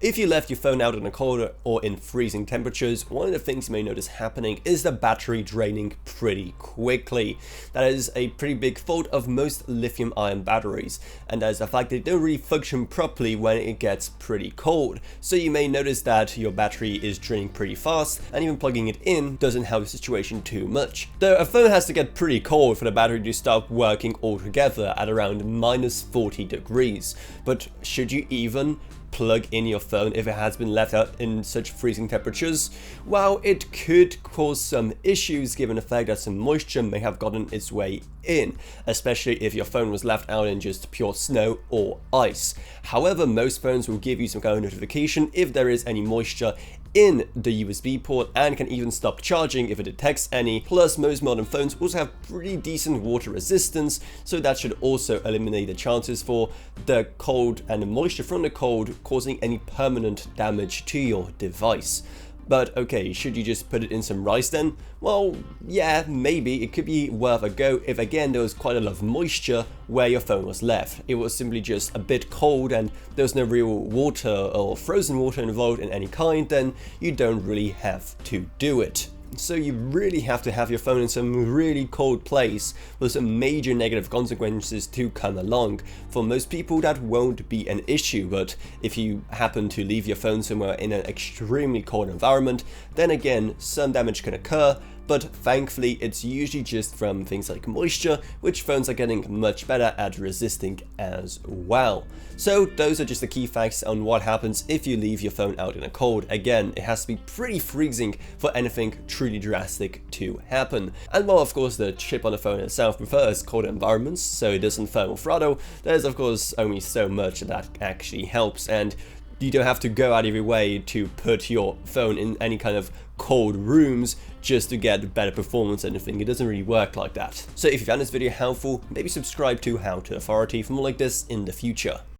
If you left your phone out in the cold or in freezing temperatures, one of the things you may notice happening is the battery draining pretty quickly. That is a pretty big fault of most lithium-ion batteries, and that is the fact they don't really function properly when it gets pretty cold. So you may notice that your battery is draining pretty fast, and even plugging it in doesn't help the situation too much. Though a phone has to get pretty cold for the battery to stop working altogether at around -40 degrees. But should you even plug in your phone if it has been left out in such freezing temperatures? Well, it could cause some issues given the fact that some moisture may have gotten its way in, especially if your phone was left out in just pure snow or ice. However, most phones will give you some kind of notification if there is any moisture in the USB port and can even stop charging if it detects any. Plus, most modern phones also have pretty decent water resistance, so that should also eliminate the chances for the cold and the moisture from the cold causing any permanent damage to your device. But okay, should you just put it in some rice then? Well, yeah, maybe. It could be worth a go if again there was quite a lot of moisture where your phone was left. It was simply just a bit cold and there was no real water or frozen water involved in any kind, then you don't really have to do it. So you really have to have your phone in some really cold place with some major negative consequences to come along. For most people that won't be an issue, but if you happen to leave your phone somewhere in an extremely cold environment, then again some damage can occur. But thankfully it's usually just from things like moisture, which phones are getting much better at resisting as well. So those are just the key facts on what happens if you leave your phone out in the cold. Again, it has to be pretty freezing for anything truly drastic to happen. And while of course the chip on the phone itself prefers cold environments, so it doesn't thermal throttle, there's of course only so much that actually helps, and you don't have to go out of your way to put your phone in any kind of cold rooms just to get better performance or anything. It doesn't really work like that. So if you found this video helpful, maybe subscribe to How to Authority for more like this in the future.